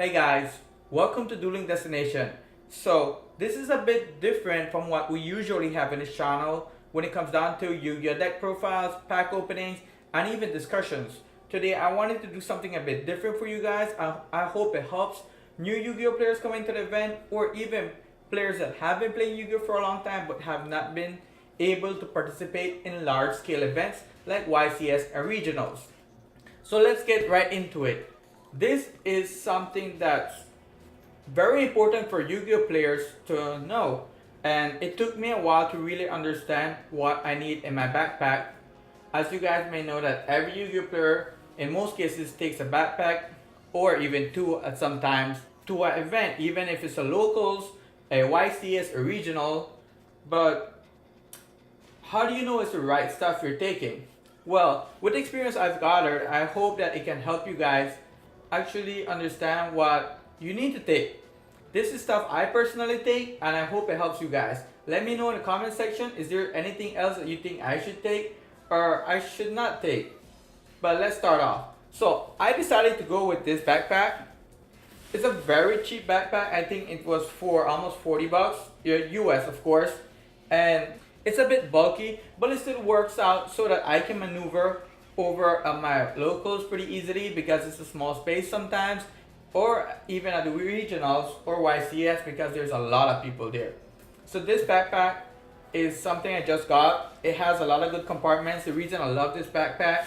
Hey guys, welcome to Dueling Destination. So this is a bit different from what we usually have in this channel when it comes down to Yu-Gi-Oh deck profiles, pack openings, and even discussions. Today I wanted to do something a bit different for you guys. I hope it helps new Yu-Gi-Oh players coming to the event, or even players that have been playing Yu-Gi-Oh for a long time but have not been able to participate in large scale events like YCS and regionals. So let's get right into it. This is something that's very important for Yu-Gi-Oh players to know, and it took me a while to really understand what I need in my backpack. As you guys may know that every Yu-Gi-Oh player in most cases takes a backpack or even two at sometimes to an event, even if it's a locals, a YCS, a regional. But how do you know it's the right stuff you're taking? Well, with the experience I've gathered, I hope that it can help you guys actually understand what you need to take. This is stuff I personally take, and I hope it helps you guys. Let me know in the comment section, is there anything else that you think I should take or I should not take? But let's start off. So I decided to go with this backpack. It's a very cheap backpack. I think it was for almost 40 bucks, US of course. And it's a bit bulky, but it still works out so that I can maneuver over my locals pretty easily because it's a small space sometimes, or even at the regionals or YCS because there's a lot of people there. So this backpack is something I just got. It has a lot of good compartments. The reason I love this backpack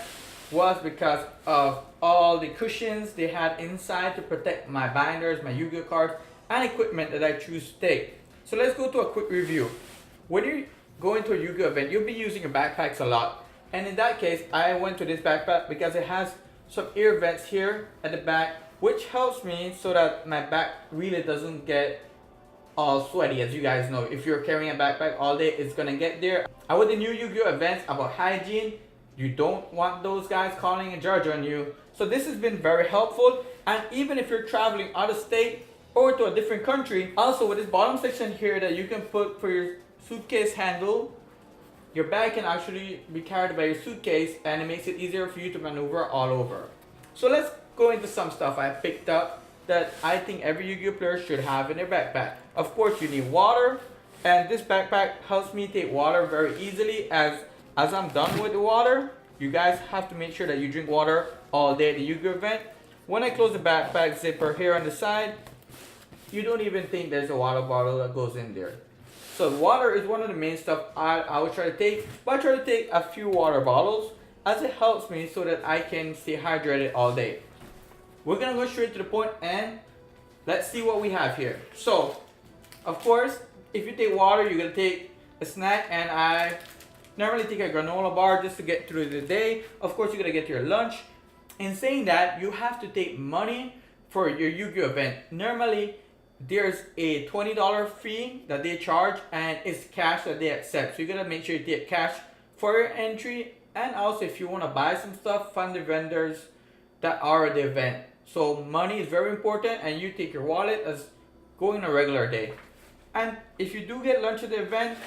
was because of all the cushions they had inside to protect my binders, my Yu-Gi-Oh cards, and equipment that I choose to take. So let's go to a quick review. When you go into a Yu-Gi-Oh event, you'll be using your backpacks a lot. And in that case, I went to this backpack because it has some ear vents here at the back, which helps me so that my back really doesn't get all sweaty. As you guys know, if you're carrying a backpack all day, it's gonna get there. And with the new Yu-Gi-Oh events about hygiene, you don't want those guys calling a judge on you. So this has been very helpful. And even if you're traveling out of state or to a different country, also with this bottom section here that you can put for your suitcase handle, your bag can actually be carried by your suitcase, and it makes it easier for you to maneuver all over. So let's go into some stuff I picked up that I think every Yu-Gi-Oh player should have in their backpack. Of course, you need water, and this backpack helps me take water very easily. As I'm done with the water, you guys have to make sure that you drink water all day at the Yu-Gi-Oh event. When I close the backpack zipper here on the side, you don't even think there's a water bottle that goes in there. So water is one of the main stuff I would try to take, but I try to take a few water bottles as it helps me so that I can stay hydrated all day. We're gonna go straight to the point and let's see what we have here. So, of course, if you take water, you're gonna take a snack, and I normally take a granola bar just to get through the day. Of course, you're gonna get your lunch. In saying that, you have to take money for your Yu-Gi-Oh event. Normally, there's a $20 fee that they charge, and it's cash that they accept. So you gotta make sure you take cash for your entry, and also if you wanna buy some stuff, find the vendors that are at the event. So money is very important, and you take your wallet as going a regular day. And if you do get lunch at the event,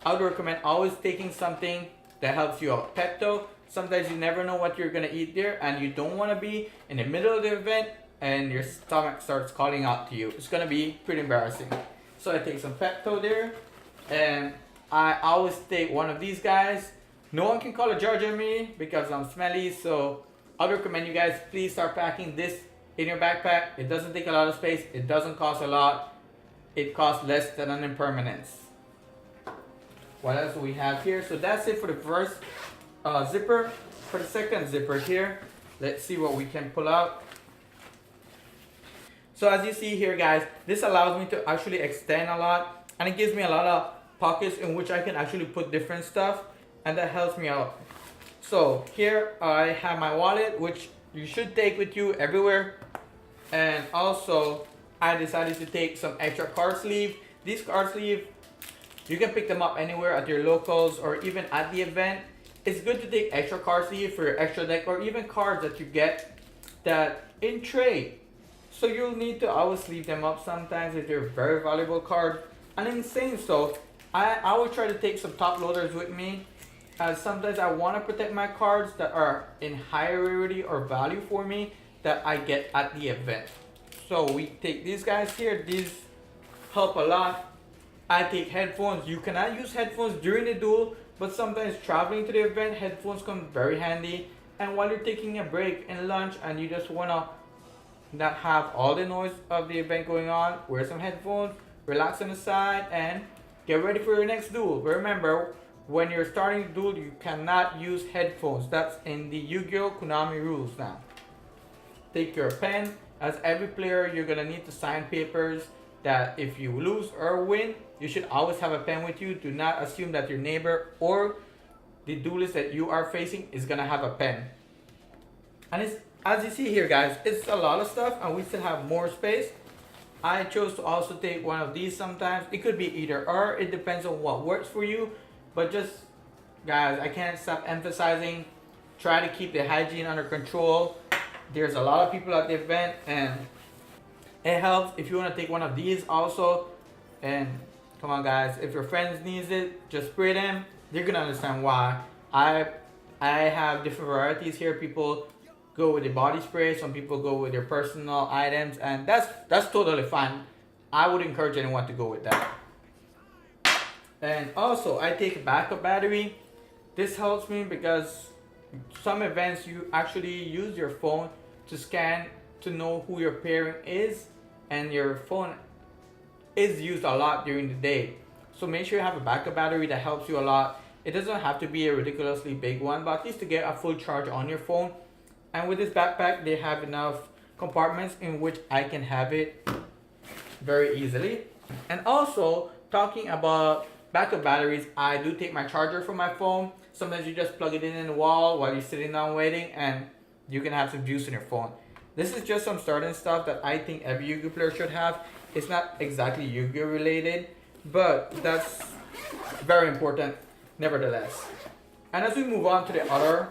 I would recommend always taking something that helps you out. Pepto, sometimes you never know what you're gonna eat there, and you don't wanna be in the middle of the event and your stomach starts calling out to you. It's gonna be pretty embarrassing. So I take some Pepto there, and I always take one of these guys. No one can call a judge on me because I'm smelly, so I would recommend you guys please start packing this in your backpack. It doesn't take a lot of space, it doesn't cost a lot, it costs less than an impermanence. What else do we have here? So that's it for the first zipper. For the second zipper here, let's see what we can pull out. So as you see here guys, this allows me to actually extend a lot, and it gives me a lot of pockets in which I can actually put different stuff, and that helps me out. So here I have my wallet, which you should take with you everywhere, and also I decided to take some extra card sleeve. These card sleeve, you can pick them up anywhere at your locals or even at the event. It's good to take extra card sleeve for your extra deck, or even cards that you get that in trade. So you'll need to always leave them up sometimes if they're very valuable cards. And in saying so, I will try to take some top loaders with me, as sometimes I want to protect my cards that are in higher rarity or value for me that I get at the event. So we take these guys here. These help a lot. I take headphones. You cannot use headphones during the duel, but sometimes traveling to the event, headphones come very handy. And while you're taking a break and lunch and you just wanna not have all the noise of the event going on, wear some headphones, relax on the side, and get ready for your next duel. But remember, when you're starting a duel, you cannot use headphones. That's in the Yu-Gi-Oh! Konami rules now. Take your pen. As every player, you're gonna need to sign papers that if you lose or win, you should always have a pen with you. Do not assume that your neighbor or the duelist that you are facing is gonna have a pen. And it's, as you see here, guys, it's a lot of stuff and we still have more space. I chose to also take one of these sometimes. It could be either or, it depends on what works for you. But just, guys, I can't stop emphasizing, try to keep the hygiene under control. There's a lot of people at the event and it helps if you want to take one of these also. And come on, guys, if your friends needs it, just spray them. You're gonna understand why. I have different varieties here. People go with the body spray, some people go with their personal items, and that's totally fine. I would encourage anyone to go with that. And also I take a backup battery. This helps me because some events you actually use your phone to scan to know who your pairing is, and your phone is used a lot during the day. So make sure you have a backup battery that helps you a lot. It doesn't have to be a ridiculously big one, but at least to get a full charge on your phone. And with this backpack, they have enough compartments in which I can have it very easily. And also, talking about backup batteries, I do take my charger from my phone. Sometimes you just plug it in the wall while you're sitting down waiting and you can have some juice in your phone. This is just some starting stuff that I think every Yu-Gi-Oh player should have. It's not exactly Yu-Gi-Oh related, but that's very important nevertheless. And as we move on to the other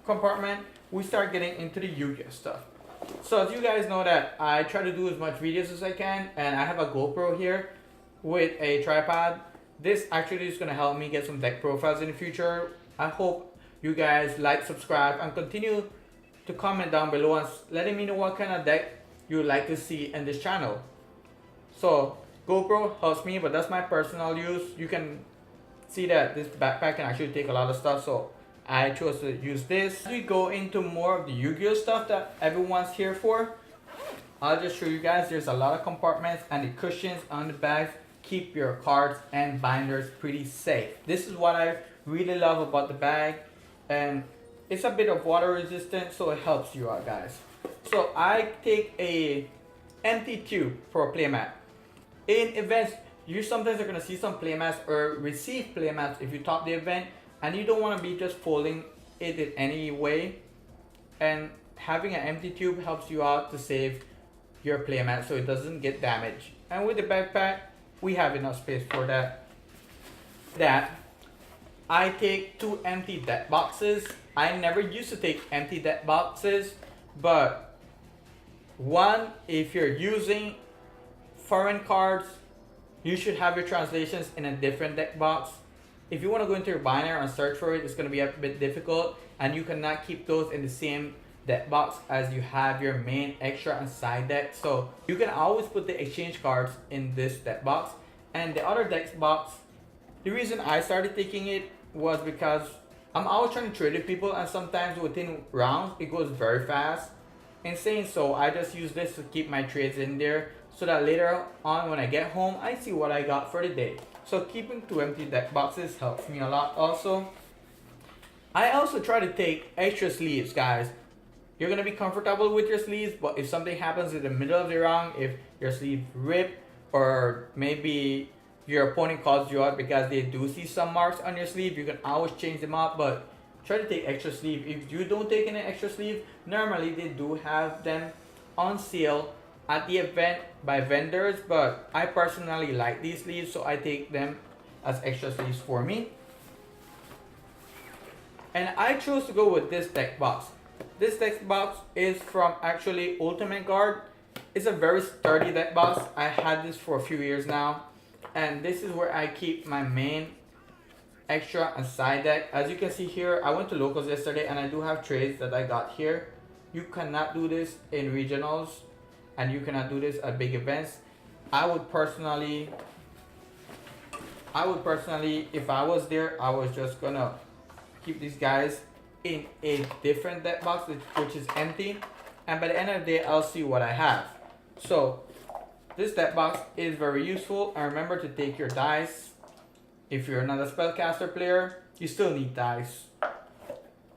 compartment, we start getting into the Yu-Gi-Oh stuff. So as you guys know that I try to do as much videos as I can, and I have a GoPro here with a tripod. This actually is going to help me get some deck profiles in the future. I hope you guys like, subscribe, and continue to comment down below and letting me know what kind of deck you would like to see in this channel. So GoPro helps me, but that's my personal use. You can see that this backpack can actually take a lot of stuff, so I chose to use this. As we go into more of the Yu-Gi-Oh stuff that everyone's here for, I'll just show you guys. There's a lot of compartments, and the cushions on the bags keep your cards and binders pretty safe. This is what I really love about the bag, and it's a bit of water resistant, so it helps you out, guys. So I take a empty tube for a playmat. In events, you sometimes are gonna see some playmats or receive playmats if you top the event, and you don't want to be just folding it in any way. And having an empty tube helps you out to save your playmat so it doesn't get damaged. And with the backpack, we have enough space for that. I take 2 empty deck boxes. I never used to take empty deck boxes, but one, if you're using foreign cards, you should have your translations in a different deck box. If you want to go into your binder and search for it, it's going to be a bit difficult, and you cannot keep those in the same deck box as you have your main, extra, and side deck. So you can always put the exchange cards in this deck box. And the other deck box, the reason I started taking it was because I'm always trying to trade with people, and sometimes within rounds it goes very fast. In saying so, I just use this to keep my trades in there so that later on when I get home, I see what I got for the day. So keeping 2 empty deck boxes helps me a lot also. I also try to take extra sleeves, guys. You're going to be comfortable with your sleeves, but if something happens in the middle of the round, if your sleeve rip, or maybe your opponent calls you out because they do see some marks on your sleeve, you can always change them up, but try to take extra sleeve. If you don't take any extra sleeve, normally they do have them on sale at the event by vendors, but I personally like these sleeves, so I take them as extra sleeves for me. And I chose to go with this deck box. This deck box is from actually Ultimate Guard. It's a very sturdy deck box. I had this for a few years now, and this is where I keep my main, extra, and side deck. As you can see here, I went to locals yesterday and I do have trades that I got here. You cannot do this in regionals. and you cannot do this at big events, I would personally, if I was there, I was just gonna keep these guys in a different deck box, which is empty, and by the end of the day, I'll see what I have. So this deck box is very useful, and remember to take your dice. If you're not a spellcaster player, you still need dice.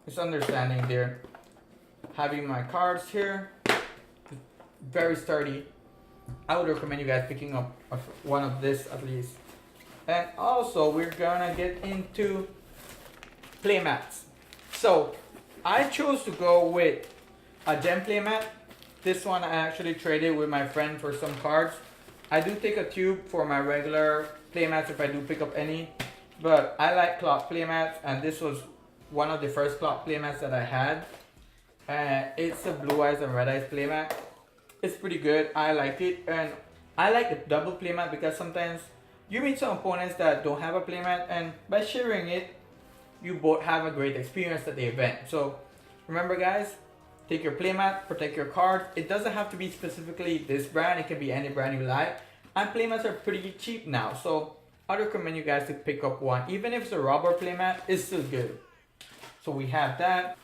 It's understanding there. Having my cards here, very sturdy. I would recommend you guys picking up one of this at least. And also, we're gonna get into playmats. So I chose to go with a gem playmat. This one I actually traded with my friend for some cards. I do take a tube for my regular playmats if I do pick up any, but I like clock playmats, and this was one of the first clock playmats that I had. It's a blue eyes and red eyes playmat. It's pretty good. I like it, and I like the double playmat because sometimes you meet some opponents that don't have a playmat, and by sharing it, you both have a great experience at the event. So remember guys, take your playmat, protect your cards. It doesn't have to be specifically this brand, it can be any brand you like. And playmats are pretty cheap now, so I'd recommend you guys to pick up one. Even if it's a rubber playmat, it's still good. So we have that.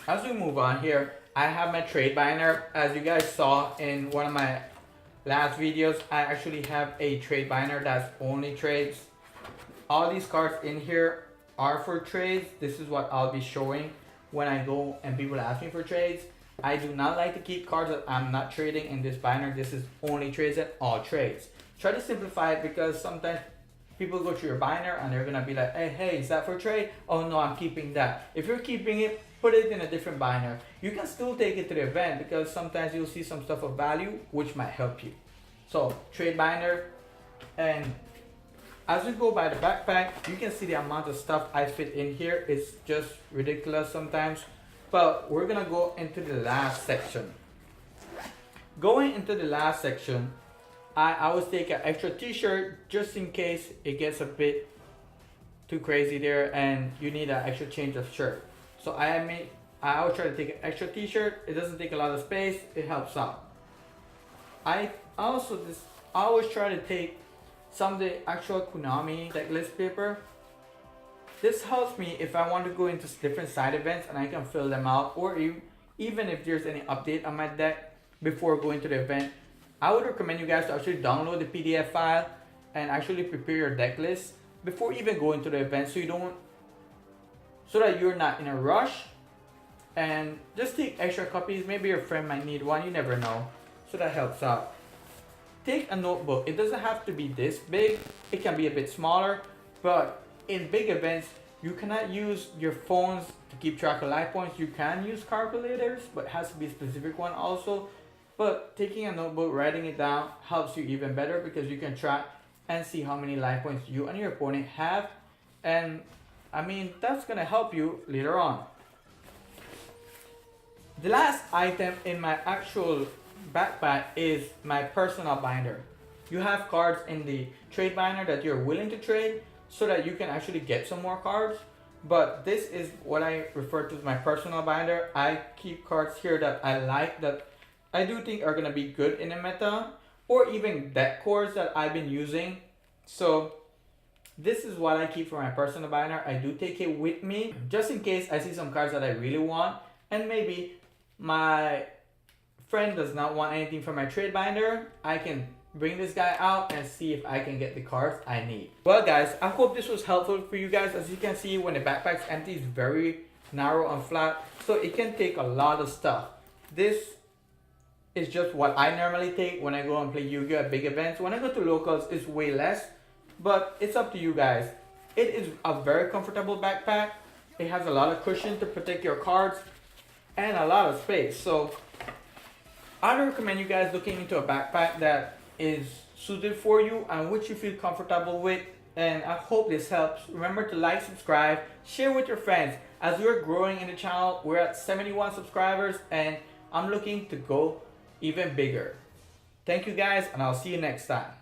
As we move on here, I have my trade binder. As you guys saw in one of my last videos, I actually have a trade binder that's only trades. All these cards in here are for trades. This is what I'll be showing when I go and people ask me for trades. I do not like to keep cards that I'm not trading in this binder. This is only trades and all trades. Try to simplify it because sometimes people go through your binder and they're gonna be like, hey, is that for trade? Oh no, I'm keeping that. If you're keeping it, put it in a different binder. You can still take it to the event because sometimes you'll see some stuff of value which might help you. So trade binder, and as we go by the backpack, you can see the amount of stuff I fit in here. It's just ridiculous sometimes. But we're gonna go into the last section. Going into the last section, I always take an extra t-shirt just in case it gets a bit too crazy there and you need an extra change of shirt. So I always try to take an extra t-shirt. It doesn't take a lot of space, it helps out. I always try to take some of the actual Konami deck list paper. This helps me if I want to go into different side events and I can fill them out, or even if there's any update on my deck before going to the event. I would recommend you guys to actually download the PDF file and actually prepare your deck list before even going to the event, so that you're not in a rush. And just take extra copies. Maybe your friend might need one, you never know. So that helps out. Take a notebook. It doesn't have to be this big. It can be a bit smaller, but in big events, you cannot use your phones to keep track of life points. You can use calculators, but it has to be a specific one also. But taking a notebook, writing it down helps you even better because you can track and see how many life points you and your opponent have. And I mean, that's gonna help you later on. The last item in my actual backpack is my personal binder. You have cards in the trade binder that you're willing to trade so that you can actually get some more cards. But this is what I refer to as my personal binder. I keep cards here that I like, that I do think are gonna be good in the meta, or even deck cores that I've been using. So this is what I keep for my personal binder. I do take it with me just in case I see some cards that I really want, and maybe my friend does not want anything from my trade binder. I can bring this guy out and see if I can get the cards I need. Well guys, I hope this was helpful for you guys. As you can see, when the backpack's empty, it's very narrow and flat, so it can take a lot of stuff. This is just what I normally take when I go and play Yu-Gi-Oh! At big events. When I go to locals, it's way less, but it's up to you guys. It is a very comfortable backpack. It has a lot of cushion to protect your cards and a lot of space. So I recommend you guys looking into a backpack that is suited for you and which you feel comfortable with. And I hope this helps. Remember to like, subscribe, share with your friends. As we're growing in the channel, we're at 71 subscribers and I'm looking to go even bigger. Thank you guys, and I'll see you next time.